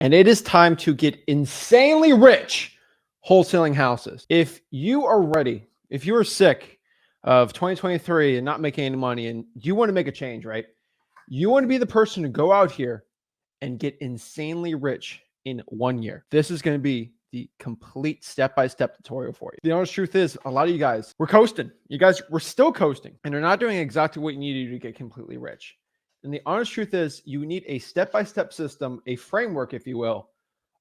And it is time to get insanely rich wholesaling houses. If you are ready, if you are sick of 2023 and not making any money and you want to make a change, right? You want to be the person to go out here and get insanely rich in 1 year. This is going to be the complete step-by-step tutorial for you. The honest truth is, a lot of you guys, we're coasting. You guys, we're still coasting, and you're not doing exactly what you need to do to get completely rich. And the honest truth is, you need a step-by-step system, a framework, if you will,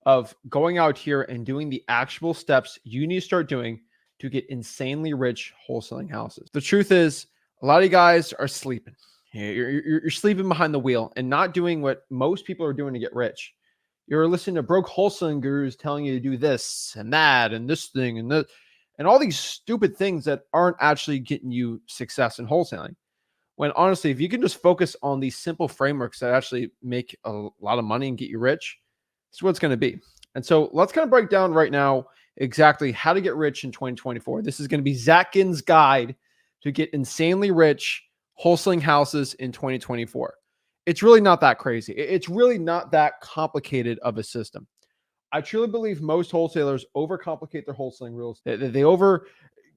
of going out here and doing the actual steps you need to start doing to get insanely rich wholesaling houses. The truth is, a lot of you guys are sleeping. You're sleeping behind the wheel and not doing what most people are doing to get rich. You're listening to broke wholesaling gurus telling you to do this and that and this thing and that and all these stupid things that aren't actually getting you success in wholesaling. When honestly, if you can just focus on these simple frameworks that actually make a lot of money and get you rich, it's what it's going to be. And so let's kind of break down right now exactly how to get rich in 2024. This is going to be Zach Ginn's guide to get insanely rich wholesaling houses in 2024. It's really not that crazy. It's really not that complicated of a system. I truly believe most wholesalers overcomplicate their wholesaling rules. They over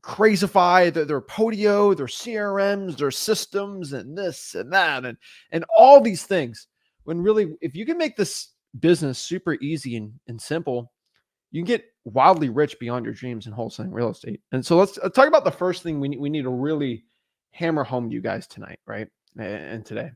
crazify their Podio, their CRMs, their systems, and this and that, and all these things. When really, if you can make this business super easy and simple, you can get wildly rich beyond your dreams in wholesaling real estate. And so let's talk about the first thing we need to really hammer home to you guys tonight, right? And today.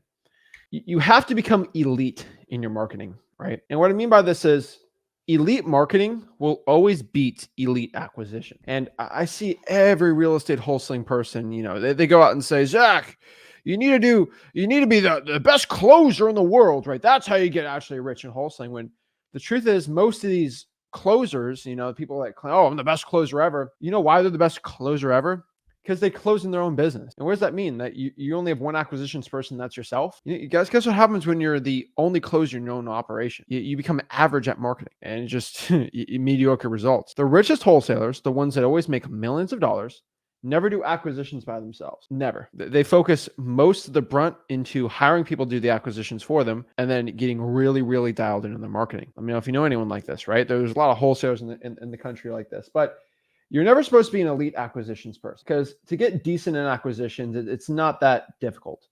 You have to become elite in your marketing, right? And what I mean by this is elite marketing will always beat elite acquisition. And I see every real estate wholesaling person, they go out and say, Zach, you need to be the best closer in the world, right? That's how you get actually rich in wholesaling. When the truth is, most of these closers, people that claim, oh, I'm the best closer ever. You know why they're the best closer ever? Because they close in their own business. And what does that mean? That you only have one acquisitions person, that's yourself? You guys, guess what happens when you're the only closer in your own operation? You become average at marketing and just mediocre results. The richest wholesalers, the ones that always make millions of dollars, never do acquisitions by themselves. Never. They focus most of the brunt into hiring people to do the acquisitions for them and then getting really, really dialed into their marketing. I mean, if you know anyone like this, right? There's a lot of wholesalers in the country like this, but you're never supposed to be an elite acquisitions person, because to get decent in acquisitions, it's not that difficult.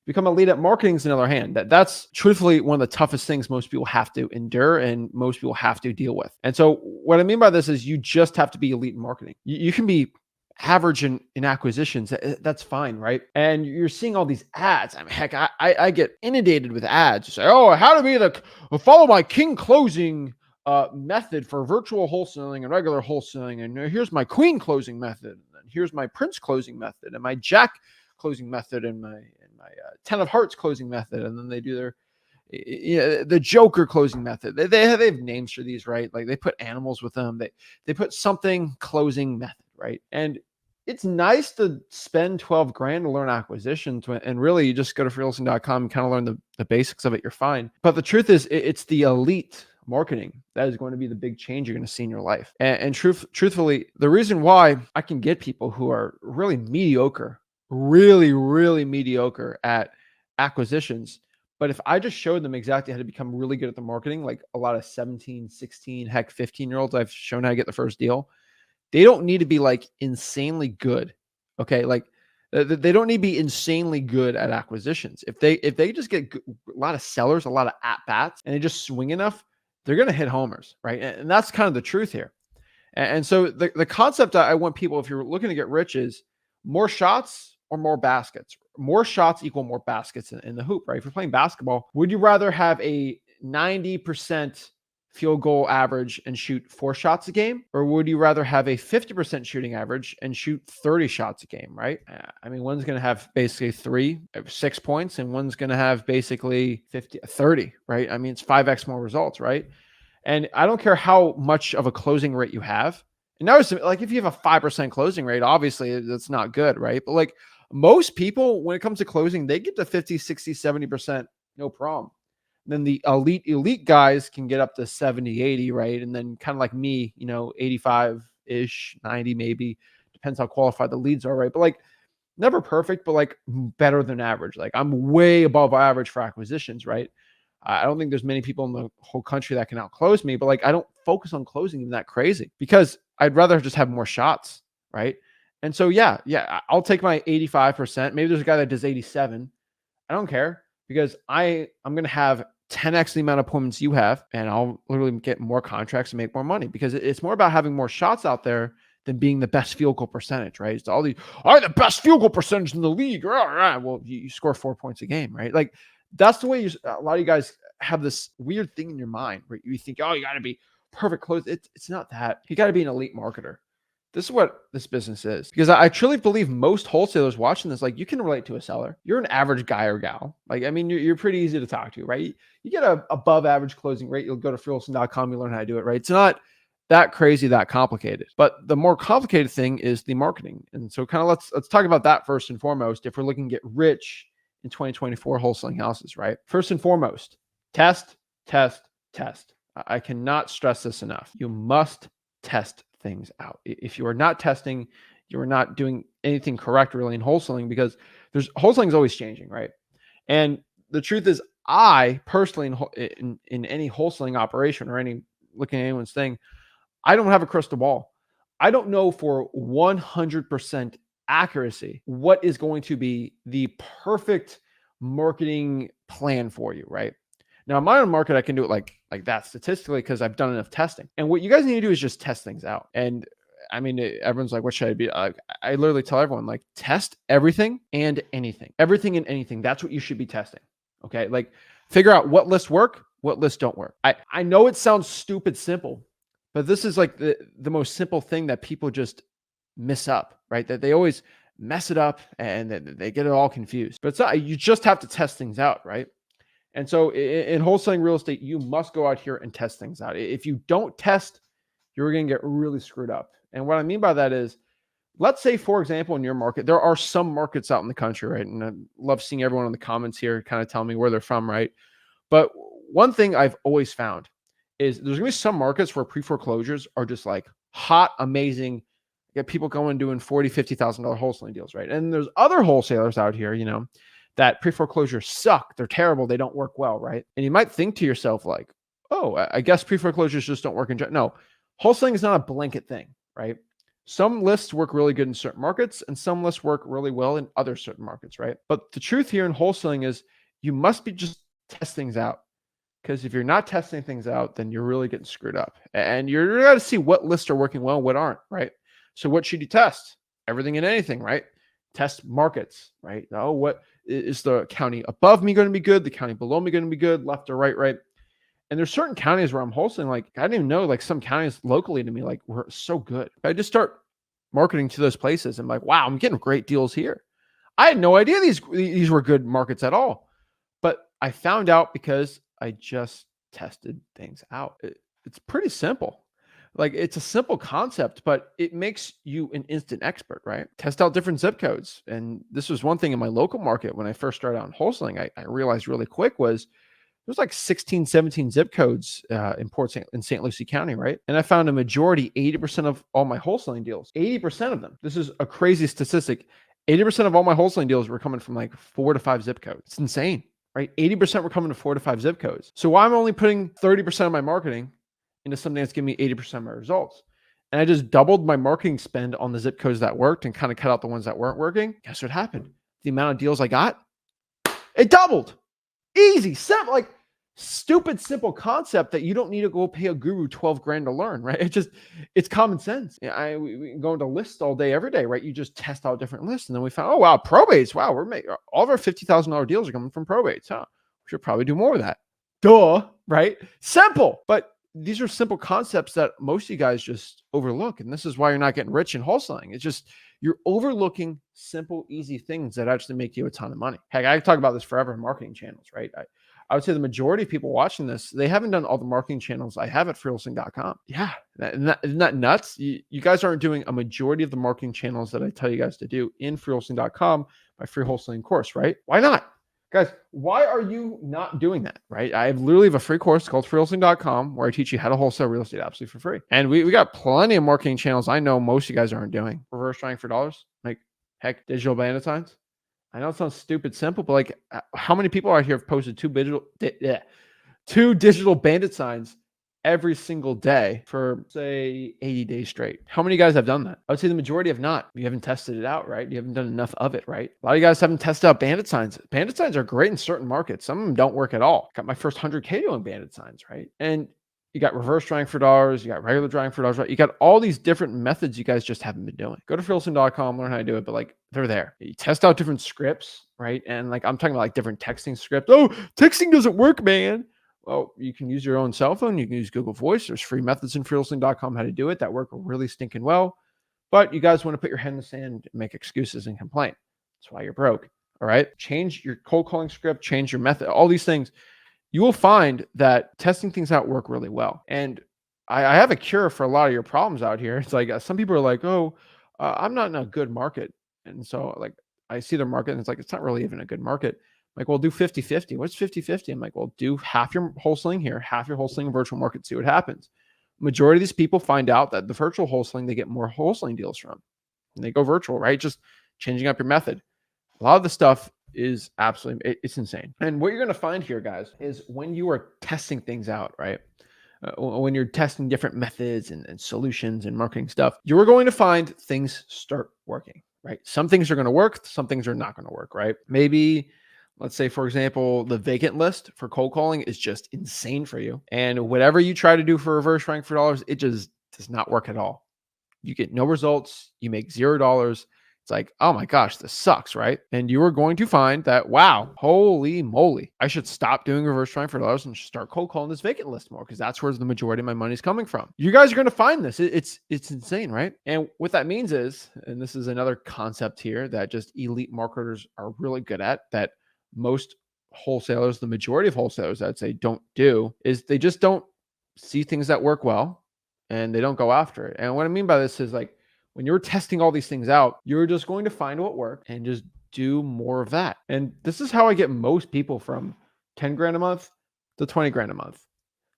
Become elite at marketing is another hand. That's truthfully one of the toughest things most people have to endure and most people have to deal with. And so what I mean by this is you just have to be elite in marketing. You can be average in acquisitions. That's fine, right? And you're seeing all these ads. I mean, heck, I get inundated with ads. You say, oh, how to be follow my king closing method for virtual wholesaling and regular wholesaling. And here's my queen closing method. And here's my prince closing method and my jack closing method and my 10 of hearts closing method. And then they do their, the joker closing method. They have names for these, right? Like they put animals with them. They put something closing method, right? And it's nice to spend 12 grand to learn acquisitions, and really you just go to freelisting.com and kind of learn the basics of it. You're fine. But the truth is it's the elite marketing that is going to be the big change you're going to see in your life. And truthfully, the reason why I can get people who are really mediocre, really, really mediocre at acquisitions, but if I just showed them exactly how to become really good at the marketing, like a lot of 17, 16, heck, 15-year-olds, I've shown how to get the first deal. They don't need to be like insanely good. Okay. Like they don't need to be insanely good at acquisitions. If they just get a lot of sellers, a lot of at bats, and they just swing enough, they're going to hit homers, right? And that's kind of the truth here. And so the concept I want people, if you're looking to get rich, is more shots or more baskets. More shots equal more baskets in the hoop, right? If you're playing basketball, would you rather have a 90% field goal average and shoot 4 shots a game? Or would you rather have a 50% shooting average and shoot 30 shots a game, right? I mean, one's going to have basically 6 points and one's going to have basically 30, right? I mean, it's 5x more results, right? And I don't care how much of a closing rate you have. And notice, like, if you have a 5% closing rate, obviously that's not good, right? But like most people, when it comes to closing, they get to 50, 60, 70%, no problem. Then the elite guys can get up to 70, 80, right? And then kind of like me, 85-ish, 90 maybe. Depends how qualified the leads are, right? But like never perfect, but like better than average. Like I'm way above average for acquisitions, right? I don't think there's many people in the whole country that can outclose me, but like I don't focus on closing even that crazy because I'd rather just have more shots, right? And so I'll take my 85%. Maybe there's a guy that does 87. I don't care because I'm going to have 10x the amount of appointments you have, and I'll literally get more contracts and make more money because it's more about having more shots out there than being the best field goal percentage, right? It's all these, I the best field goal percentage in the league. Well, you score 4 points a game, right? Like that's the way a lot of you guys have this weird thing in your mind where you think, oh, you got to be perfect close. It's not that. You got to be an elite marketer. This is what this business is because I truly believe most wholesalers watching this, like you can relate to a seller. You're an average guy or gal. Like, I mean, you're pretty easy to talk to, right? You get a above average closing rate. You'll go to freewholesaling.com. You learn how to do it, right? It's not that crazy, that complicated. But the more complicated thing is the marketing. And so kind of let's talk about that first and foremost. If we're looking to get rich in 2024 wholesaling houses, right? First and foremost, test, test, test. I cannot stress this enough. You must test things out. If you are not testing, you are not doing anything correct really in wholesaling because wholesaling is always changing, right? And the truth is, I personally in any wholesaling operation or any looking at anyone's thing, I don't have a crystal ball. I don't know for 100% accuracy what is going to be the perfect marketing plan for you, right? Now, in my own market, I can do it like that statistically because I've done enough testing. And what you guys need to do is just test things out. And I mean, everyone's like, what should I be? I literally tell everyone, like, test everything and anything. Everything and anything. That's what you should be testing. Okay? Like, figure out what lists work, what lists don't work. I know it sounds stupid simple, but this is like the most simple thing that people just miss up, right? That they always mess it up and they get it all confused. But it's not, you just have to test things out, right? And so in wholesaling real estate, you must go out here and test things out. If you don't test, you're going to get really screwed up. And what I mean by that is, let's say, for example, in your market, there are some markets out in the country, right? And I love seeing everyone in the comments here kind of tell me where they're from, right? But one thing I've always found is there's going to be some markets where pre-foreclosures are just like hot, amazing. You get people going doing $40,000, $50,000 wholesaling deals, right? And there's other wholesalers out here, that pre-foreclosures suck. They're terrible. They don't work well, right? And you might think to yourself like, oh, I guess pre-foreclosures just don't work in general. No, wholesaling is not a blanket thing, right? Some lists work really good in certain markets and some lists work really well in other certain markets, right? But the truth here in wholesaling is you must be just test things out. Because if you're not testing things out, then you're really getting screwed up. And you're going to see what lists are working well and what aren't, right? So what should you test? Everything and anything, right? Test markets, right? Oh, what is the county above me going to be good? The county below me going to be good? Left or right? And there's certain counties where I'm wholesaling, like I didn't even know, like some counties locally to me, like were so good. I just start marketing to those places. I'm like, wow, I'm getting great deals here. I had no idea these were good markets at all. But I found out because I just tested things out. It's pretty simple. Like it's a simple concept, but it makes you an instant expert, right? Test out different zip codes. And this was one thing in my local market when I first started out in wholesaling, I realized really quick was there's like 16, 17 zip codes in St. Lucie County, right? And I found a majority, 80% of all my wholesaling deals, 80% of them. This is a crazy statistic. 80% of all my wholesaling deals were coming from like 4 to 5 zip codes. It's insane, right? 80% were coming to 4 to 5 zip codes. So why I'm only putting 30% of my marketing into something that's giving me 80% of my results. And I just doubled my marketing spend on the zip codes that worked and kind of cut out the ones that weren't working. Guess what happened? The amount of deals I got, it doubled. Easy, simple, like stupid, simple concept that you don't need to go pay a guru 12 grand to learn, right? It's common sense. Yeah, we go into lists all day, every day, right? You just test out different lists. And then we found, oh, wow, probates. Wow, we're making all of our $50,000 deals are coming from probates. Huh? We should probably do more of that. Duh, right? Simple. But these are simple concepts that most of you guys just overlook. And this is why you're not getting rich in wholesaling. It's just, you're overlooking simple, easy things that actually make you a ton of money. Heck, I can talk about this forever in marketing channels, right? I would say the majority of people watching this, they haven't done all the marketing channels I have at freewholesaling.com. Yeah. Isn't that nuts? You guys aren't doing a majority of the marketing channels that I tell you guys to do in freewholesaling.com, my free wholesaling course, right? Why not? Guys, why are you not doing that, right? I literally have a free course called freewholesaling.com where I teach you how to wholesale real estate absolutely for free. And we got plenty of marketing channels I know most of you guys aren't doing. Reverse trying for dollars, like heck, digital bandit signs. I know it sounds stupid simple, but like how many people out here have posted two 2 digital bandit signs every single day for say 80 days straight. How many guys have done that? I would say the majority have not. You haven't tested it out, right? You haven't done enough of it, right? A lot of you guys haven't tested out bandit signs. Bandit signs are great in certain markets. Some of them don't work at all. Got my first 100K doing bandit signs, right? And you got reverse drawing for dollars. You got regular drawing for dollars, right? You got all these different methods you guys just haven't been doing. Go to freeholsing.com, learn how to do it, but like they're there. You test out different scripts, right? And like I'm talking about like different texting scripts. Oh, texting doesn't work, man. Well, you can use your own cell phone. You can use Google Voice. There's free methods in freeholsing.com how to do it that work really stinking well. But you guys want to put your head in the sand and make excuses and complain. That's why you're broke. All right. Change your cold calling script, change your method, all these things. You will find that testing things out work really well. And I have a cure for a lot of your problems out here. It's like some people are like, oh, I'm not in a good market. And so like I see their market and it's like, it's not really even a good market. I'm like, well, do 50-50. What's 50-50? I'm like, well, do half your wholesaling here, half your wholesaling in virtual market, see what happens. Majority of these people find out that the virtual wholesaling, they get more wholesaling deals from. And they go virtual, right? Just changing up your method. A lot of the stuff is absolutely, it's insane. And what you're going to find here, guys, is when you are testing things out, right? When you're testing different methods and solutions and marketing stuff, you're going to find things start working, right? Some things are going to work. Some things are not going to work, right? Maybe, let's say, for example, the vacant list for cold calling is just insane for you. And whatever you try to do for reverse rank for dollars, it just does not work at all. You get no results. You make $0. It's like, oh my gosh, this sucks, right? And you are going to find that, wow, holy moly, I should stop doing reverse trying for dollars and start cold calling this vacant list more because that's where the majority of my money is coming from. You guys are going to find this. It's insane, right? And what that means is, and this is another concept here that just elite marketers are really good at, that most wholesalers, the majority of wholesalers, I'd say, don't do, is they just don't see things that work well and they don't go after it. And what I mean by this is like, when you're testing all these things out, you're just going to find what works and just do more of that. And this is how I get most people from 10 grand a month to 20 grand a month.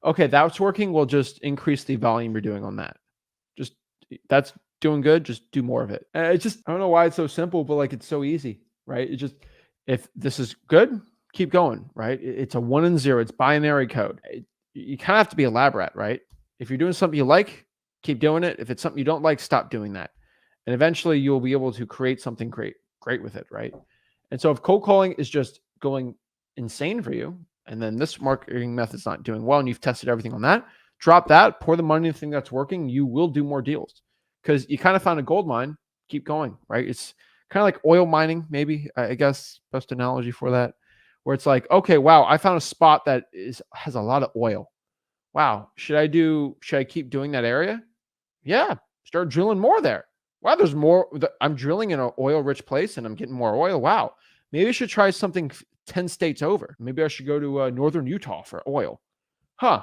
Okay, that's working. We'll just increase the volume you're doing on that. Just that's doing good. Just do more of it. And it's just, I don't know why it's so simple, but like it's so easy, right? It just, if this is good, keep going, right? It's a 1 and 0. It's binary code. You kind of have to be elaborate, right? If you're doing something you like, keep doing it. If it's something you don't like, stop doing that. And eventually you'll be able to create something great with it, right? And so if cold calling is just going insane for you, and then this marketing method's not doing well, and you've tested everything on that, drop that, pour the money in the thing that's working, you will do more deals. Because you kind of found a gold mine, keep going, right? It's kind of like oil mining, maybe, I guess, best analogy for that, where it's like, okay, wow, I found a spot that has a lot of oil. Wow, should I keep doing that area? Yeah, start drilling more there. Wow, there's more. I'm drilling in an oil-rich place and I'm getting more oil. Wow, maybe I should try something 10 states over. Maybe I should go to northern Utah for oil. Huh.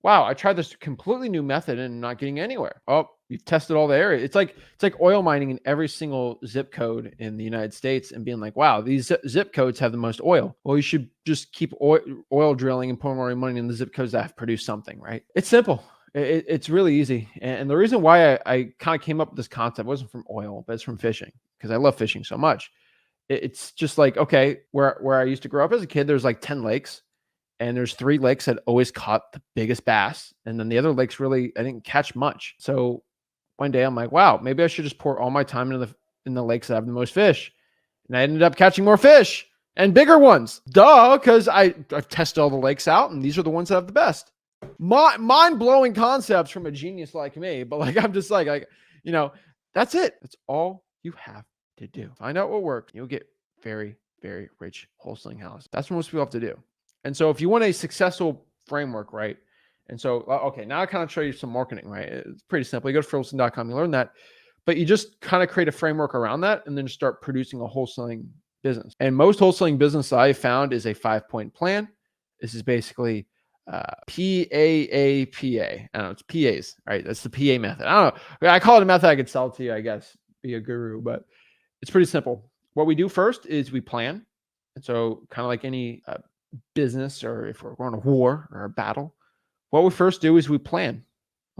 Wow, I tried this completely new method and not getting anywhere. Oh, you've tested all the areas. It's like oil mining in every single zip code in the United States and being like, wow, these zip codes have the most oil. Well, you should just keep oil drilling and pouring more money in the zip codes that have produced something, right? It's simple. It's really easy. And the reason why I kind of came up with this concept wasn't from oil, but it's from fishing because I love fishing so much. It's just like, okay, where I used to grow up as a kid, there's like 10 lakes. And there's 3 lakes that always caught the biggest bass. And then the other lakes really, I didn't catch much. So one day I'm like, wow, maybe I should just pour all my time in the lakes that have the most fish. And I ended up catching more fish and bigger ones. Duh, because I've tested all the lakes out and these are the ones that have the best. Mind-blowing concepts from a genius like me. But like, I'm just like, you know, that's it. That's all you have to do. Find out what works. You'll get very, very rich wholesaling houses. That's what most people have to do. And so if you want a successful framework, right? And so, okay, now I kind of show you some marketing, right? It's pretty simple. You go to freeholsing.com, you learn that, but you just kind of create a framework around that and then start producing a wholesaling business. And most wholesaling business I found is a 5-point plan. This is basically PAAPA. I don't know, it's PAs, right? That's the PA method. I don't know. I call it a method I could sell to you, I guess, be a guru, but it's pretty simple. What we do first is we plan. And so kind of like any business, or if we're going to war or a battle, what we first do is we plan.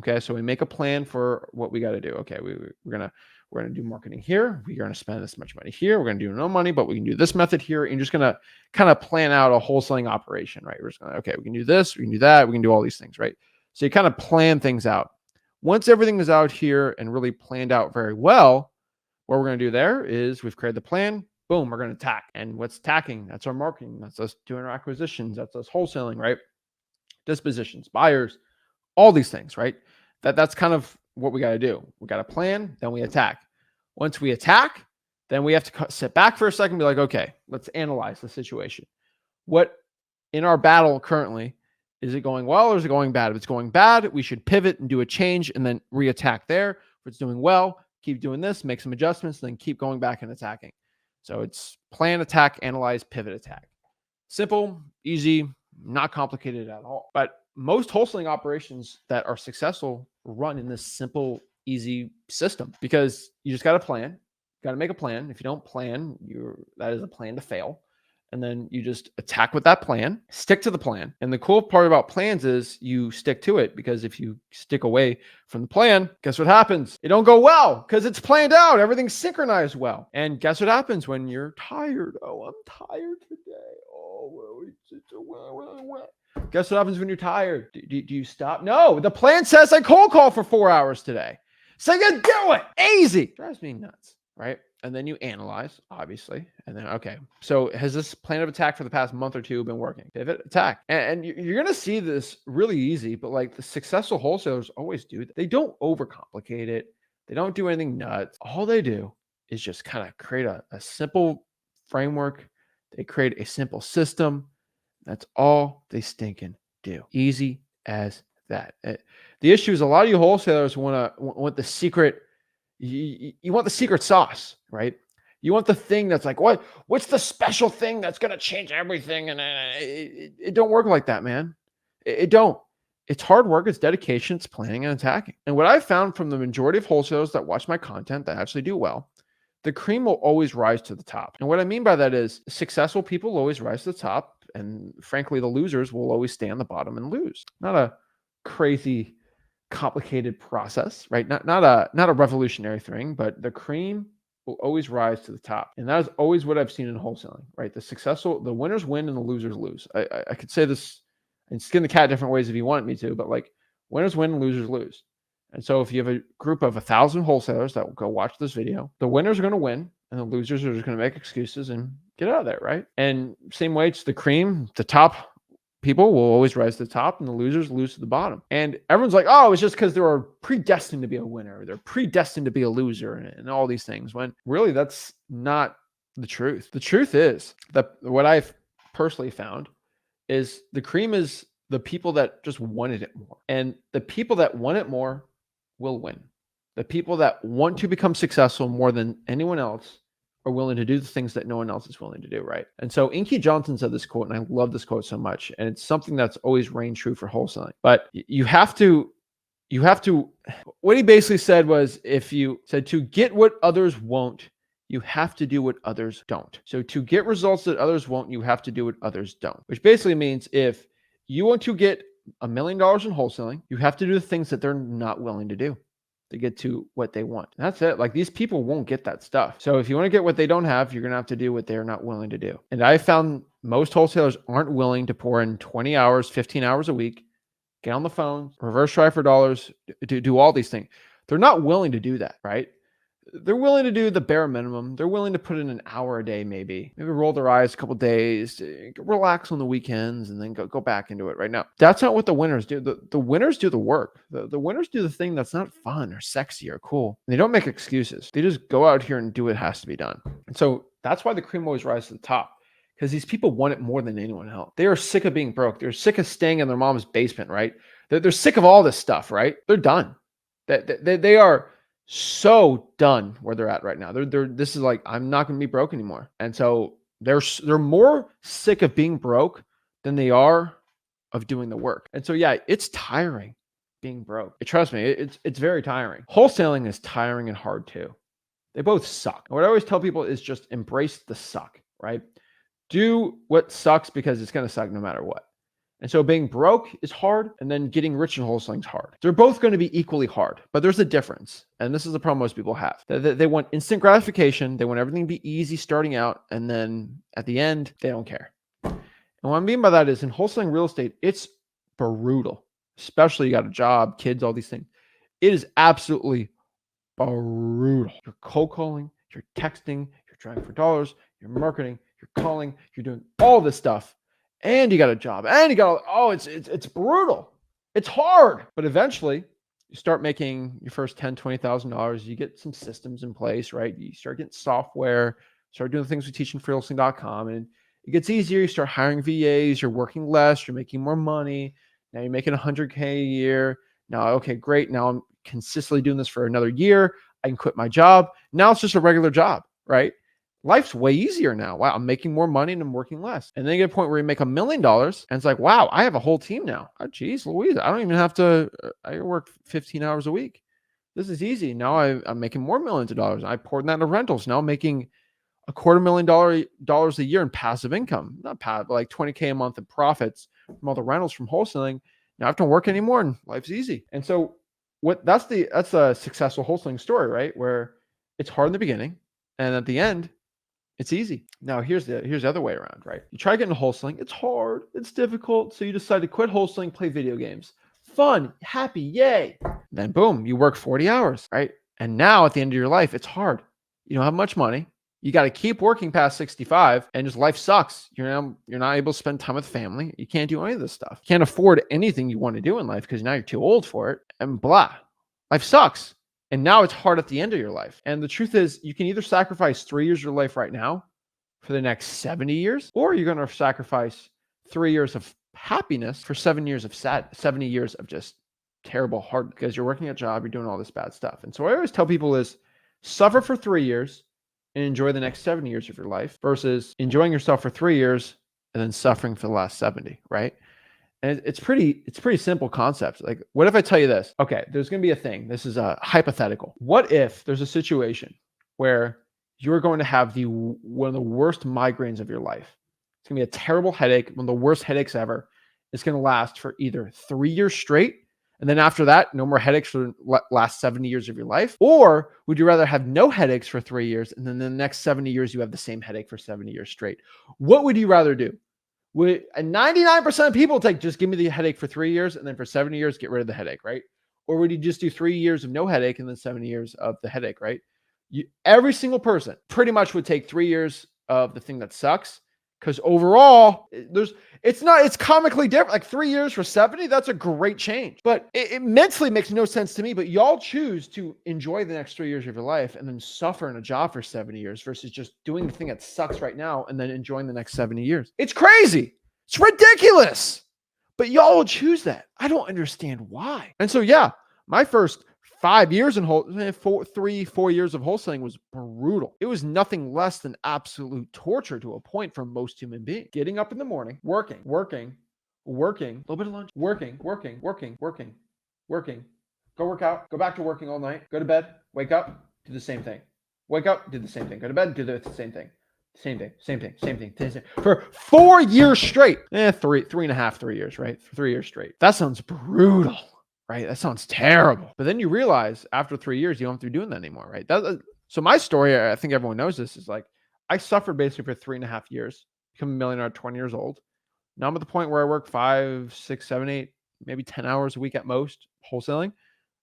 Okay, so we make a plan for what we got to do. Okay, we're gonna do marketing here. We're gonna spend this much money here. We're gonna do no money, but we can do this method here. And you're just gonna kind of plan out a wholesaling operation, right? We're just gonna, okay, we can do this, we can do that, we can do all these things, right? So you kind of plan things out. Once everything is out here and really planned out very well, what we're gonna do there is we've created the plan. Boom, we're gonna attack. And what's attacking? That's our marketing. That's us doing our acquisitions. That's us wholesaling, right? Dispositions, buyers, all these things, right? That's kind of what we got to do. We got a plan, then we attack. Once we attack, then we have to sit back for a second and be like, okay, let's analyze the situation. What in our battle currently, is it going well or is it going bad? If it's going bad, we should pivot and do a change and then re-attack there. If it's doing well, keep doing this, make some adjustments, then keep going back and attacking. So it's plan, attack, analyze, pivot, attack. Simple, easy, not complicated at all. But most wholesaling operations that are successful run in this simple, easy system because you just got to plan. Got to make a plan. If you don't plan, that is a plan to fail. And then you just attack with that plan, stick to the plan. And the cool part about plans is you stick to it, because if you stick away from the plan, guess what happens? It don't go well because it's planned out. Everything's synchronized well. And guess what happens when you're tired? Oh, I'm tired today. Oh, guess what happens when you're tired? Do you stop? No, the plan says I cold call for 4 hours today. So you do it. Easy. Drives me nuts, right? And then you analyze, obviously. And then, okay, so has this plan of attack for the past month or two been working? Pivot, attack. And you're going to see this really easy, but like the successful wholesalers always do that. They don't overcomplicate it. They don't do anything nuts. All they do is just kind of create a simple framework. They create a simple system. That's all they stinking do. Easy as that. The issue is a lot of you wholesalers want the secret. You want the secret sauce, right? You want the thing that's like, what's the special thing that's going to change everything? And it don't work like that, man. It don't. It's hard work. It's dedication. It's planning and attacking. And what I've found from the majority of wholesalers that watch my content that actually do well, the cream will always rise to the top. And what I mean by that is successful people will always rise to the top. And frankly, the losers will always stay on the bottom and lose. Not a crazy complicated process, right? Not a revolutionary thing, but the cream will always rise to the top. And that is always what I've seen in wholesaling, right? The winners win and the losers lose. I could say this and skin the cat different ways if you want me to, but like winners win and losers lose. And so if you have a group of 1,000 wholesalers that will go watch this video, the winners are going to win and the losers are just going to make excuses and get out of there, right? And same way, it's the cream, the top people will always rise to the top and the losers lose to the bottom. And everyone's like, oh, it's just because they were predestined to be a winner. They're predestined to be a loser and all these things, when really that's not the truth. The truth is that what I've personally found is the cream is the people that just wanted it more. And the people that want it more will win. The people that want to become successful more than anyone else are willing to do the things that no one else is willing to do, right? And so Inky Johnson said this quote, and I love this quote so much, and it's something that's always reigned true for wholesaling. But you have to, what he basically said was, if you said to get what others won't, you have to do what others don't. So to get results that others won't, you have to do what others don't, which basically means if you want to get $1 million in wholesaling, you have to do the things that they're not willing to do to get to what they want. That's it. Like, these people won't get that stuff. So if you want to get what they don't have, you're going to have to do what they're not willing to do. And I found most wholesalers aren't willing to pour in 20 hours, 15 hours a week, get on the phone, reverse try for dollars, do all these things. They're not willing to do that, right? They're willing to do the bare minimum. They're willing to put in an hour a day, maybe roll their eyes a couple days, relax on the weekends, and then go back into it right now. That's not what the winners do. The winners do the work. The winners do the thing that's not fun or sexy or cool. And they don't make excuses. They just go out here and do what has to be done. And so that's why the cream always rises to the top, because these people want it more than anyone else. They are sick of being broke. They're sick of staying in their mom's basement, right? They're sick of all this stuff, right? They're done. They are so done where they're at right now. This is like, I'm not going to be broke anymore. And so they're more sick of being broke than they are of doing the work. And so, yeah, it's tiring being broke. Trust me, it's very tiring. Wholesaling is tiring and hard too. They both suck. And what I always tell people is just embrace the suck, right? Do what sucks because it's going to suck no matter what. And so being broke is hard, and then getting rich in wholesaling is hard. They're both going to be equally hard, but there's a difference. And this is the problem most people have. They want instant gratification. They want everything to be easy starting out. And then at the end, they don't care. And what I mean by that is in wholesaling real estate, it's brutal, especially you got a job, kids, all these things. It is absolutely brutal. You're cold calling, you're texting, you're trying for dollars, you're marketing, you're calling, you're doing all this stuff, and you got a job, and you got, it's brutal. It's hard, but eventually you start making your first $10,000, $20,000. You get some systems in place, right? You start getting software, start doing the things we teach in freewholesaling.com, and it gets easier. You start hiring VAs, you're working less, you're making more money. Now you're making $100K a year. Now, okay, great. Now I'm consistently doing this for another year. I can quit my job. Now it's just a regular job, right? Life's way easier now. Wow, I'm making more money and I'm working less. And then you get a point where you make $1 million and it's like, wow, I have a whole team now. Oh, geez, Louise, I don't even have to, I work 15 hours a week. This is easy. Now I'm making more millions of dollars. I poured that into rentals. Now I'm making $250,000 a year in passive income. Not passive, but like $20K a month in profits from all the rentals from wholesaling. Now I have to work anymore and life's easy. And so that's a successful wholesaling story, right? Where it's hard in the beginning and at the end, it's easy. Now here's the other way around, right? You try getting into wholesaling, it's hard, it's difficult. So you decide to quit wholesaling, play video games. Fun, happy, yay. Then boom, you work 40 hours, right? And now at the end of your life, it's hard. You don't have much money. You got to keep working past 65 and just life sucks. You're not able to spend time with family. You can't do any of this stuff. You can't afford anything you want to do in life because now you're too old for it and blah. Life sucks. And now it's hard at the end of your life. And the truth is you can either sacrifice 3 years of your life right now for the next 70 years, or you're going to sacrifice 3 years of happiness for 70 years of just terrible hard because you're working a job, you're doing all this bad stuff. And so what I always tell people is suffer for 3 years and enjoy the next 70 years of your life versus enjoying yourself for 3 years and then suffering for the last 70, right? And it's pretty simple concept. Like, what if I tell you this? Okay, there's going to be a thing. This is a hypothetical. What if there's a situation where you're going to have one of the worst migraines of your life? It's going to be a terrible headache, one of the worst headaches ever. It's going to last for either 3 years straight, and then after that, no more headaches for the last 70 years of your life? Or would you rather have no headaches for 3 years, and then the next 70 years, you have the same headache for 70 years straight? What would you rather do? Would 99% of people take just give me the headache for 3 years, and then for 70 years, get rid of the headache, right? Or would you just do 3 years of no headache and then 70 years of the headache, right? Every single person pretty much would take 3 years of the thing that sucks. Because overall, it's comically different. Like 3 years for 70, that's a great change. But it mentally makes no sense to me. But y'all choose to enjoy the next 3 years of your life and then suffer in a job for 70 years versus just doing the thing that sucks right now and then enjoying the next 70 years. It's crazy. It's ridiculous. But y'all will choose that. I don't understand why. And so, yeah, my first 5 years in 4 years of wholesaling was brutal. It was nothing less than absolute torture to a point for most human beings. Getting up in the morning, working, a little bit of lunch, working, go work out, go back to working all night, go to bed, wake up, do the same thing. Wake up, do the same thing. Go to bed, do the same thing. Same thing. For 4 years straight. 3 years, right? For 3 years straight. That sounds brutal. Right? That sounds terrible. But then you realize after 3 years, you don't have to be doing that anymore, right? So my story, I think everyone knows this, is like I suffered basically for 3.5 years, become a millionaire at 20 years old. Now I'm at the point where I work 5, 6, 7, 8, maybe 10 hours a week at most wholesaling.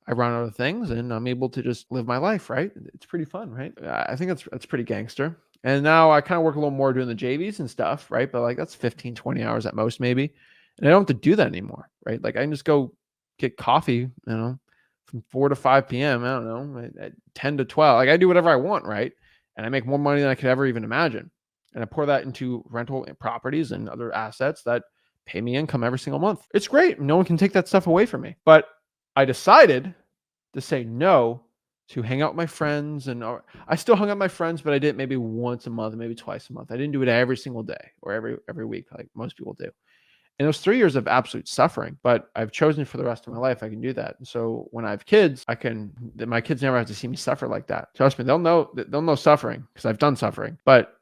I run other things and I'm able to just live my life, right? It's pretty fun, right? I think that's pretty gangster. And now I kind of work a little more doing the JVs and stuff, right? But like that's 15, 20 hours at most maybe. And I don't have to do that anymore, right? Like I can just go get coffee, from 4 to 5 p.m. I don't know, at 10 to 12. Like I do whatever I want, right? And I make more money than I could ever even imagine. And I pour that into rental properties and other assets that pay me income every single month. It's great. No one can take that stuff away from me. But I decided to say no to hang out with my friends. And I still hung out with my friends, but I did it maybe once a month, maybe twice a month. I didn't do it every single day or every week like most people do. And those 3 years of absolute suffering, but I've chosen for the rest of my life, I can do that. And so when I have kids, my kids never have to see me suffer like that. Trust me, they'll know suffering because I've done suffering, but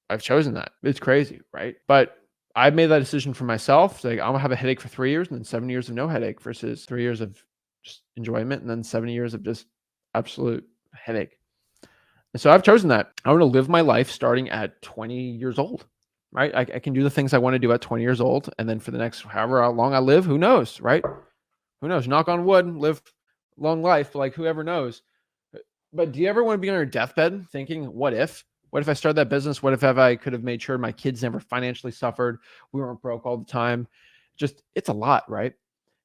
I've chosen that. It's crazy, right? But I made that decision for myself. Like, I'm gonna have a headache for 3 years and then 7 years of no headache versus 3 years of just enjoyment and then 7 years of just absolute headache. And so I've chosen that. I want to live my life starting at 20 years old, right? I can do the things I want to do at 20 years old. And then for the next however long I live, who knows, right? Who knows? Knock on wood, live long life, like whoever knows. But do you ever want to be on your deathbed thinking, what if? What if I started that business? What if I could have made sure my kids never financially suffered? We weren't broke all the time. Just, it's a lot, right?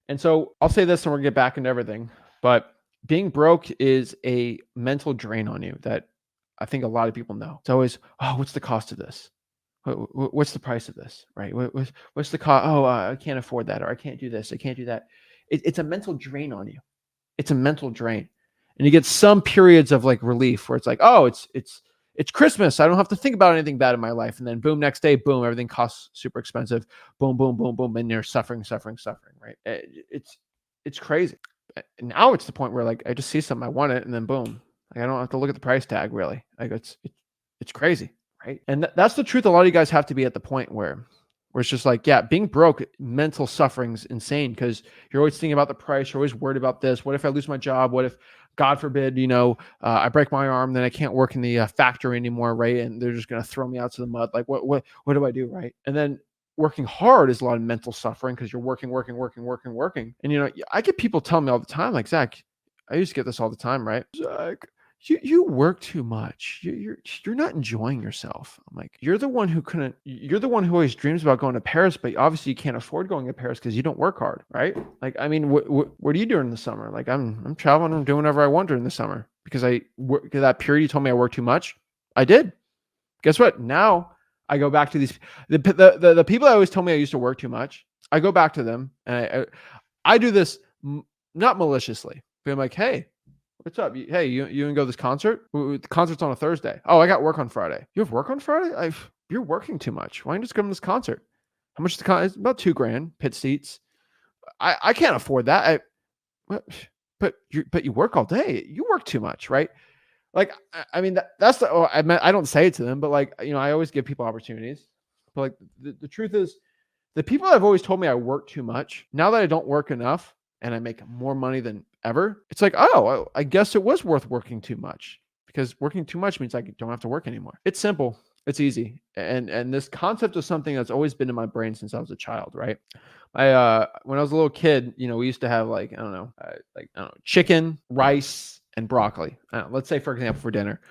And so I'll say this and we'll get back into everything. But being broke is a mental drain on you that I think a lot of people know. It's always, oh, what's the cost of this? What's the price of this? Right? What's the cost? Oh, I can't afford that, or I can't do this. I can't do that. It's a mental drain on you. It's a mental drain. And you get some periods of like relief where it's like, oh, it's Christmas. I don't have to think about anything bad in my life. And then boom, next day, boom, everything costs super expensive. Boom, boom, boom, boom. And you're suffering, right? It's crazy. Now it's the point where like, I just see something, I want it. And then boom, like, I don't have to look at the price tag really. Like it's crazy. Right. And that's the truth. A lot of you guys have to be at the point where it's just like, yeah, being broke, mental suffering's insane because you're always thinking about the price. You're always worried about this. What if I lose my job? What if, God forbid, I break my arm, then I can't work in the factory anymore, right? And they're just going to throw me out to the mud. Like, what do I do, right? And then working hard is a lot of mental suffering because you're working. And, I get people telling me all the time, like, Zach, I used to get this all the time, right? Zach, you work too much. You're not enjoying yourself. I'm like, you're the one who always dreams about going to Paris, but obviously you can't afford going to Paris because you don't work hard, right? Like, I mean, what do you do in the summer? Like, I'm traveling, I'm doing whatever I want during the summer because that period you told me I work too much. I did. Guess what? Now I go back to the people that always told me I used to work too much. I go back to them and I do this not maliciously, but I'm like, hey, what's up? Hey, you can go to this concert? The concert's on a Thursday. Oh, I got work on Friday. You have work on Friday? You're working too much. Why don't you just come to this concert? How much is the concert? It's about $2,000, pit seats. I can't afford that. But you work all day. You work too much, right? Like, I mean, that's I don't say it to them, but like, I always give people opportunities. But like, the truth is, the people that have always told me I work too much, now that I don't work enough and I make more money than ever, it's like, oh, I guess it was worth working too much because working too much means I don't have to work anymore. It's simple. It's easy. And this concept is something that's always been in my brain since I was a child, right? When I was a little kid, we used to have like, I don't know, chicken, rice, and broccoli. Let's say, for example, for dinner,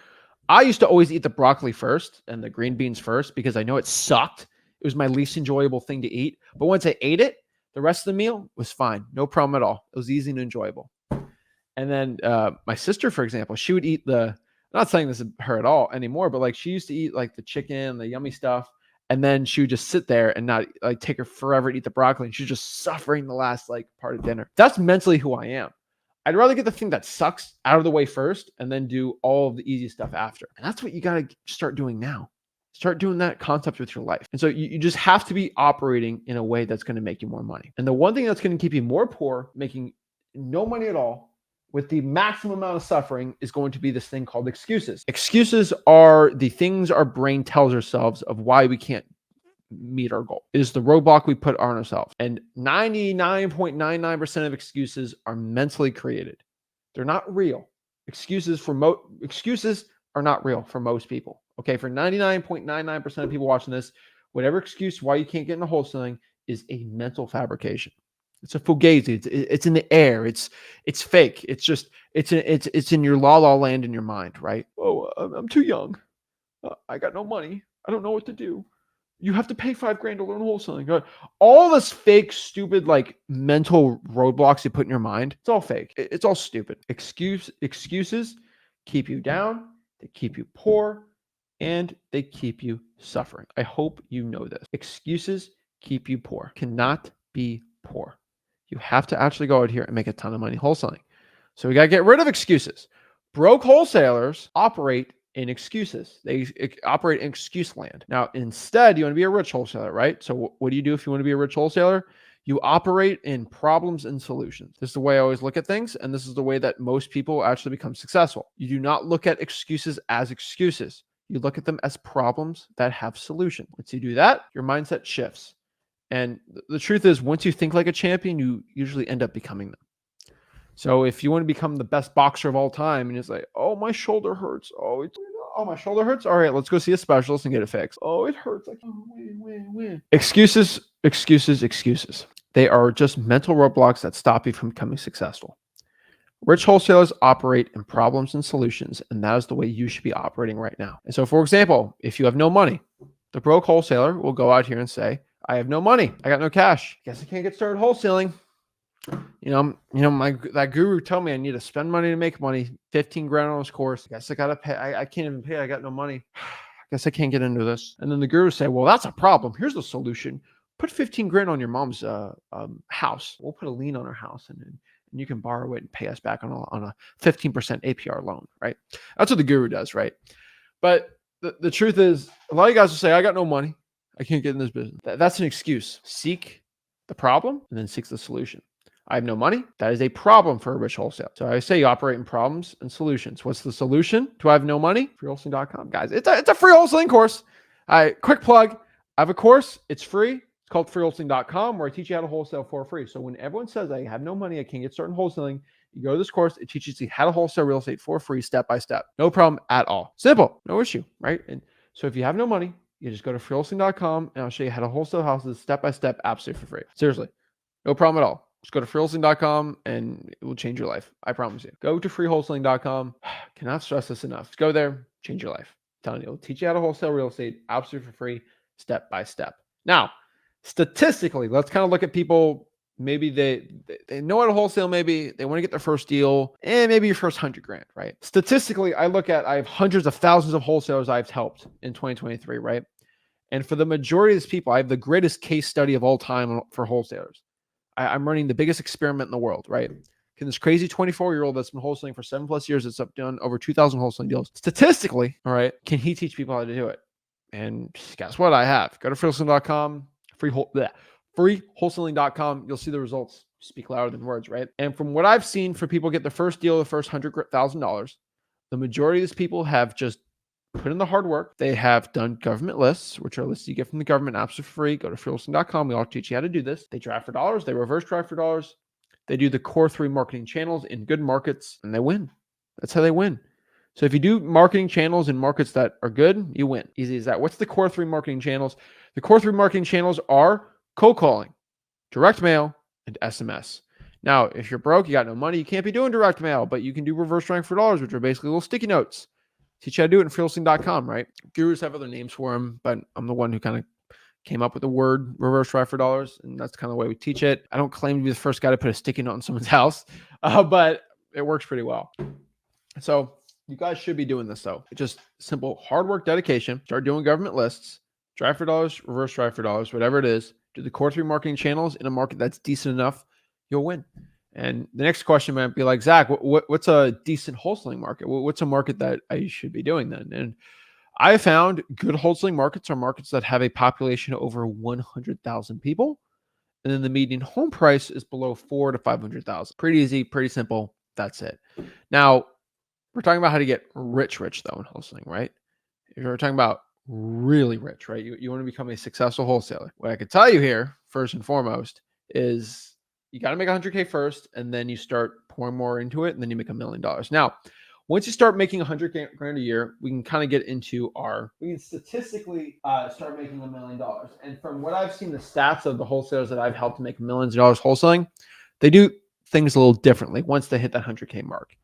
I used to always eat the broccoli first and the green beans first because I know it sucked. It was my least enjoyable thing to eat. But once I ate it, the rest of the meal was fine. No problem at all. It was easy and enjoyable. And then my sister, for example, she would eat I'm not saying this is her at all anymore, but like she used to eat like the chicken, the yummy stuff. And then she would just sit there and not like take her forever to eat the broccoli. And she's just suffering the last like part of dinner. That's mentally who I am. I'd rather get the thing that sucks out of the way first and then do all of the easy stuff after. And that's what you got to start doing now. Start doing that concept with your life. And so you just have to be operating in a way that's going to make you more money. And the one thing that's going to keep you more poor, making no money at all, with the maximum amount of suffering is going to be this thing called excuses. Excuses are the things our brain tells ourselves of why we can't meet our goal. It is the roadblock we put on ourselves. And 99.99% of excuses are mentally created. They're not real. Excuses are not real for most people. Okay, for 99.99% of people watching this, whatever excuse why you can't get into wholesaling is a mental fabrication. It's a fugazi. It's in the air. It's fake. It's just it's in your la la land in your mind, right? Oh, I'm too young. I got no money. I don't know what to do. You have to pay $5,000 to learn wholesaling. All this fake, stupid, like mental roadblocks you put in your mind. It's all fake. It's all stupid. Excuses keep you down. They keep you poor, and they keep you suffering. I hope you know this. Excuses keep you poor. Cannot be poor. You have to actually go out here and make a ton of money wholesaling. So we got to get rid of excuses. Broke wholesalers operate in excuses. They operate in excuse land. Now, instead, you want to be a rich wholesaler, right? So what do you do if you want to be a rich wholesaler? You operate in problems and solutions. This is the way I always look at things, and this is the way that most people actually become successful. You do not look at excuses as excuses. You look at them as problems that have solutions. Once you do that, your mindset shifts. And the truth is, once you think like a champion, you usually end up becoming them. So if you want to become the best boxer of all time, and it's like, oh, my shoulder hurts. Oh, my shoulder hurts. All right, let's go see a specialist and get it fixed. Oh, it hurts. Like, oh, wait. Excuses, excuses, excuses. They are just mental roadblocks that stop you from becoming successful. Rich wholesalers operate in problems and solutions, and that is the way you should be operating right now. And so, for example, if you have no money, the broke wholesaler will go out here and say, I have no money. I got no cash. Guess I can't get started wholesaling. That guru told me I need to spend money to make money, 15 grand on this course. I guess I got to pay. I can't even pay. I got no money. I guess I can't get into this. And then the guru say, well, that's a problem. Here's the solution. Put 15 grand on your mom's house. We'll put a lien on her house and you can borrow it and pay us back on a 15% APR loan, right? That's what the guru does, right? But the truth is, a lot of guys will say, I got no money. I can't get in this business. That's an excuse. Seek the problem and then seek the solution. I have no money. That is a problem for a rich wholesale. So I say you operate in problems and solutions. What's the solution to I have no money? Freewholesaling.com. Guys, it's a free wholesaling course. Quick plug. I have a course. It's free. It's called freewholesaling.com, where I teach you how to wholesale for free. So when everyone says I have no money, I can't get started in wholesaling, you go to this course. It teaches you how to wholesale real estate for free, step by step. No problem at all. Simple. No issue, right? And so if you have no money, you just go to freewholesaling.com and I'll show you how to wholesale houses step by step, absolutely for free. Seriously. No problem at all. Just go to freewholesaling.com and it will change your life. I promise you. Go to freewholesaling.com. Cannot stress this enough. Just go there, change your life. I'm telling you, it'll teach you how to wholesale real estate absolutely for free, step by step. Now, statistically, let's kind of look at people. Maybe they know how to wholesale. Maybe they want to get their first deal and maybe your first 100 grand, right? Statistically, I have hundreds of thousands of wholesalers I've helped in 2023, right? And for the majority of these people, I have the greatest case study of all time for wholesalers. I'm running the biggest experiment in the world, right? Can this crazy 24-year-old that's been wholesaling for 7+ years, that's done over 2,000 wholesaling deals, statistically, all right, can he teach people how to do it? And guess what? I have. Go to freewholesaling.com, freewholesaling.com. You'll see the results speak louder than words, right? And from what I've seen, for people get the first deal, the first $100,000, the majority of these people have just put in the hard work. They have done government lists, which are lists you get from the government absolutely free. Go to freewholesaling.com. We all teach you how to do this. They drive for dollars. They reverse drive for dollars. They do the core 3 marketing channels in good markets and they win. That's how they win. So if you do marketing channels in markets that are good, you win. Easy as that. What's the core 3 marketing channels? The core 3 marketing channels are cold calling, direct mail, and SMS. Now, if you're broke, you got no money, you can't be doing direct mail, but you can do reverse driving for dollars, which are basically little sticky notes. Teach you how to do it in freewholesaling.com, right? Gurus have other names for them, but I'm the one who kind of came up with the word reverse drive for dollars, and that's kind of the way we teach it. I don't claim to be the first guy to put a sticky note on someone's house, but it works pretty well. So you guys should be doing this, though. It's just simple hard work, dedication. Start doing government lists, drive for dollars, reverse drive for dollars, whatever it is. Do the core 3 marketing channels in a market that's decent enough, you'll win. And the next question might be like, Zach, what's a decent wholesaling market? What's a market that I should be doing then? And I found good wholesaling markets are markets that have a population of over 100,000 people. And then the median home price is below 400,000 to 500,000. Pretty easy, pretty simple. That's it. Now, we're talking about how to get rich though in wholesaling, right? If you're talking about really rich, right? You want to become a successful wholesaler. What I could tell you here, first and foremost, is you got to make 100K first, and then you start pouring more into it, and then you make $1 million. Now, once you start making 100 grand a year, we can kind of get into we can statistically start making $1 million. And from what I've seen, the stats of the wholesalers that I've helped make millions of dollars wholesaling, they do things a little differently once they hit that 100K mark.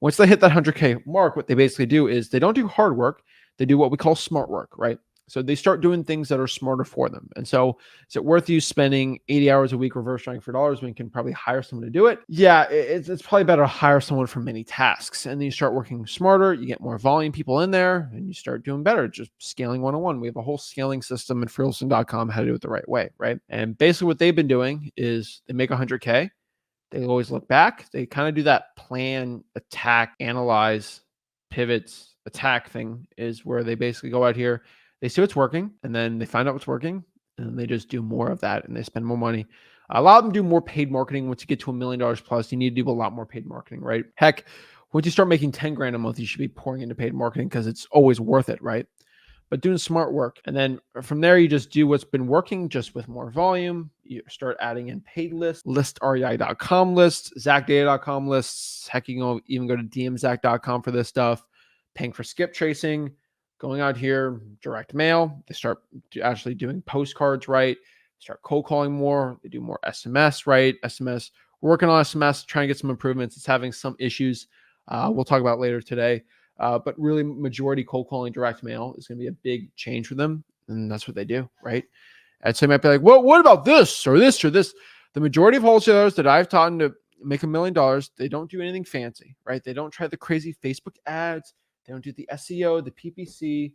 Once they hit that 100K mark, what they basically do is they don't do hard work. They do what we call smart work, right? So they start doing things that are smarter for them. And so is it worth you spending 80 hours a week reverse driving for dollars when you can probably hire someone to do it? Yeah, it's probably better to hire someone for many tasks. And then you start working smarter, you get more volume people in there, and you start doing better, just scaling 101. We have a whole scaling system at freewholesaling.com how to do it the right way, right? And basically what they've been doing is they make 100K. They always look back. They kind of do that plan, attack, analyze, pivots, attack thing is where they basically go out here. They see what's working, and then they find out what's working, and then they just do more of that, and they spend more money. A lot of them do more paid marketing. Once you get to $1 million plus, you need to do a lot more paid marketing, right? Heck, Once you start making 10 grand a month, you should be pouring into paid marketing because it's always worth it, right? But doing smart work. And then from there, you just do what's been working just with more volume. You start adding in paid lists, listrei.com lists, zachdata.com lists. Heck, you can even go to dmzac.com for this stuff, paying for skip tracing, going out here, direct mail. They start actually doing postcards right, start cold calling more. They do more SMS, right? SMS, we're working on SMS, trying to get some improvements. It's having some issues. We'll talk about later today. But really, majority cold calling direct mail is going to be a big change for them. And that's what they do, right? And so you might be like, well, what about this or this or this? The majority of wholesalers that I've taught to make $1 million, they don't do anything fancy, right? They don't try the crazy Facebook ads. They don't do the SEO, the PPC.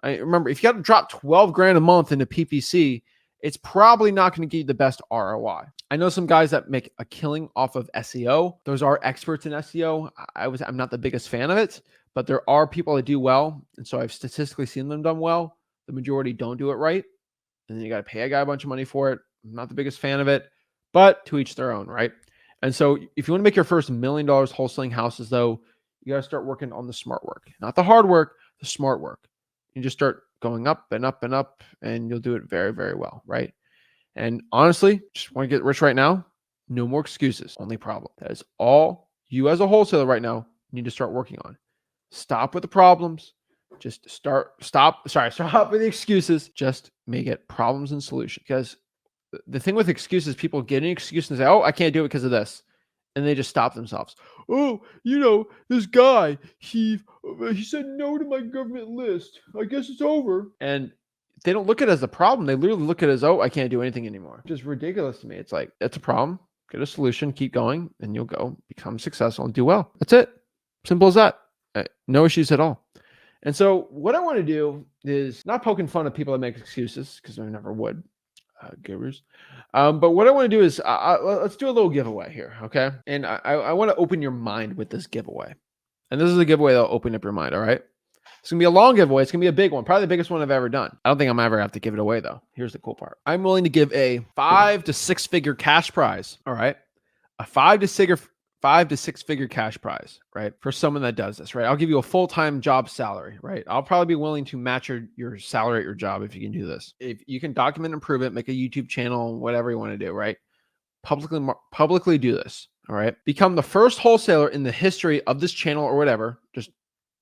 I remember, if you got to drop 12 grand a month into PPC, it's probably not going to give you the best ROI. I know some guys that make a killing off of SEO. Those are experts in SEO. I'm not the biggest fan of it, but there are people that do well. And so I've statistically seen them done well. The majority don't do it right. And then you got to pay a guy a bunch of money for it. I'm not the biggest fan of it, but to each their own, right? And so if you want to make your first $1 million wholesaling houses, though, you got to start working on the smart work, not the hard work, the smart work. You just start going up and up and up, and you'll do it very, very well, right? And honestly, just want to get rich right now. No more excuses, only problem. That is all you as a wholesaler right now need to start working on. Stop with the problems. Just stop with the excuses. Just make it problems and solutions. Because the thing with excuses, people get an excuse and say, oh, I can't do it because of this. And they just stop themselves. Oh, this guy, he said no to my government list. I guess it's over. And they don't look at it as a problem. They literally look at it as, oh, I can't do anything anymore. Just ridiculous to me. It's like, that's a problem. Get a solution, keep going, and you'll go become successful and do well. That's it. Simple as that. No issues at all. And so what I want to do is not poking fun at people that make excuses, because I never would. Givers. But what I want to do is let's do a little giveaway here, okay? And I want to open your mind with this giveaway. And this is a giveaway that'll open up your mind, all right? It's going to be a long giveaway. It's going to be a big one, probably the biggest one I've ever done. I don't think I'm ever have to give it away, though. Here's the cool part. I'm willing to give a 5 to 6 figure cash prize, all right? A 5 to 6 figure cash prize, right? For someone that does this, right? I'll give you a full-time job salary, right? I'll probably be willing to match your salary at your job if you can do this. If you can document and prove it, make a YouTube channel, whatever you want to do, right? Publicly do this, all right? Become the first wholesaler in the history of this channel or whatever, just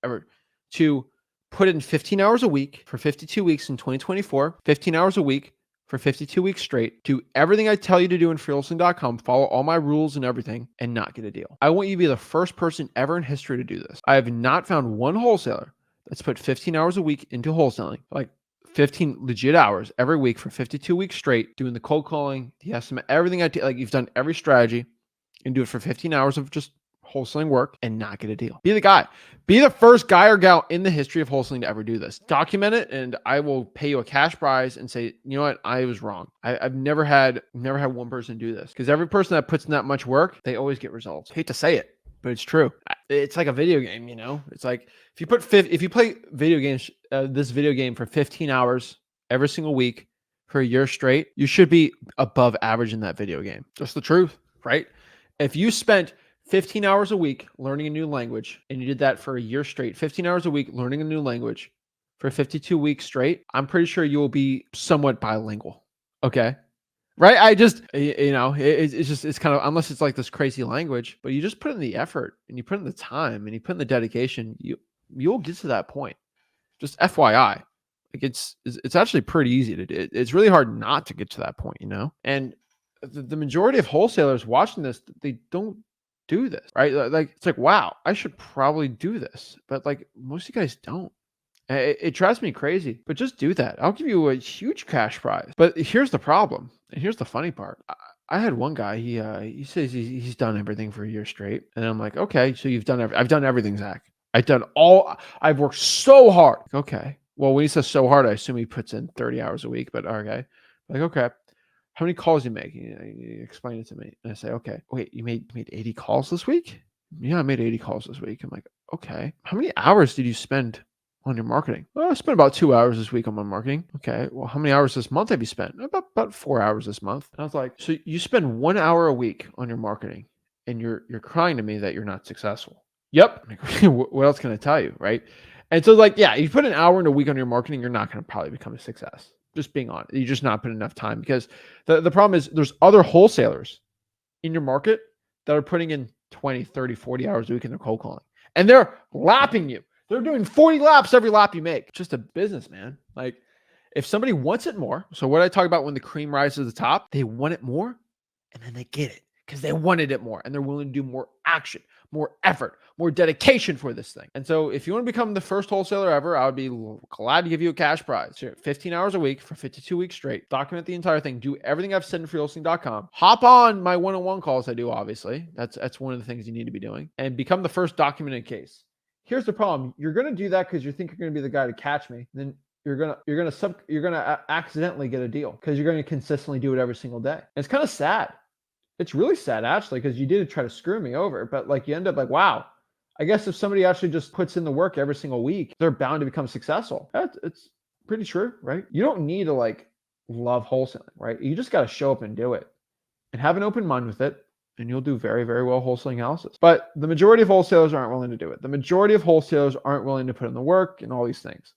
ever, to put in 15 hours a week for 52 weeks in 2024, 15 hours a week for 52 weeks straight, do everything I tell you to do in freewholesaling.com, follow all my rules and everything, and not get a deal. I want you to be the first person ever in history to do this. I have not found one wholesaler that's put 15 hours a week into wholesaling, like 15 legit hours every week for 52 weeks straight, doing the cold calling, the estimate, everything I do. Like, you've done every strategy and do it for 15 hours of just wholesaling work and not get a deal. Be the guy. Be the first guy or gal in the history of wholesaling to ever do this. Document it, and I will pay you a cash prize and say, you know what, I was wrong. I've never had one person do this, because every person that puts in that much work, they always get results. I hate to say it, but it's true. It's like a video game, It's like if you play video games, this video game for 15 hours every single week for a year straight, you should be above average in that video game. Just the truth, right? If you spent 15 hours a week learning a new language, and you did that for a year straight, 15 hours a week learning a new language for 52 weeks straight, I'm pretty sure you will be somewhat bilingual. Okay. Right. It's kind of, unless it's like this crazy language, but you just put in the effort and you put in the time and you put in the dedication, you'll get to that point. Just FYI, like it's actually pretty easy to do. It's really hard not to get to that point, and the majority of wholesalers watching this, they don't do this, right? Like, it's like, wow, I should probably do this, but like most of you guys don't. It drives me crazy, but just do that. I'll give you a huge cash prize. But here's the problem, and here's the funny part. I had one guy, he says he's done everything for a year straight, and I'm like, okay, so you've done I've done everything, Zach. I've worked so hard. Okay, well, when he says so hard, I assume he puts in 30 hours a week, but okay, like, okay. How many calls you make? You explain it to me. And I say, okay, wait, you made 80 calls this week? Yeah, I made 80 calls this week. I'm like, okay. How many hours did you spend on your marketing? Well, I spent about 2 hours this week on my marketing. Okay. Well, how many hours this month have you spent? About 4 hours this month. And I was like, so you spend 1 hour a week on your marketing, and you're crying to me that you're not successful. Yep. What else can I tell you, right? And so, like, yeah, you put an hour and a week on your marketing, you're not going to probably become a success. Just being honest, you just not put enough time, because the problem is there's other wholesalers in your market that are putting in 20, 30, 40 hours a week in their cold calling, and they're lapping you. They're doing 40 laps every lap you make. It's just a business, man. Like, if somebody wants it more, so what I talk about when the cream rises to the top, they want it more, and then they get it because they wanted it more, and they're willing to do more action, more effort, more dedication for this thing. And so if you want to become the first wholesaler ever, I would be glad to give you a cash prize. So 15 hours a week for 52 weeks straight. Document the entire thing. Do everything I've said in freewholesaling.com. Hop on my one-on-one calls I do, obviously. That's one of the things you need to be doing. And become the first documented case. Here's the problem. You're going to do that because you think you're going to be the guy to catch me. Then you're gonna accidentally get a deal because you're going to consistently do it every single day. And it's kind of sad. It's really sad, actually, because you did try to screw me over, but like you end up like, wow, I guess if somebody actually just puts in the work every single week, they're bound to become successful. It's pretty true, right? You don't need to like love wholesaling, right? You just got to show up and do it and have an open mind with it, and you'll do very, very well wholesaling houses. But the majority of wholesalers aren't willing to do it. The majority of wholesalers aren't willing to put in the work and all these things.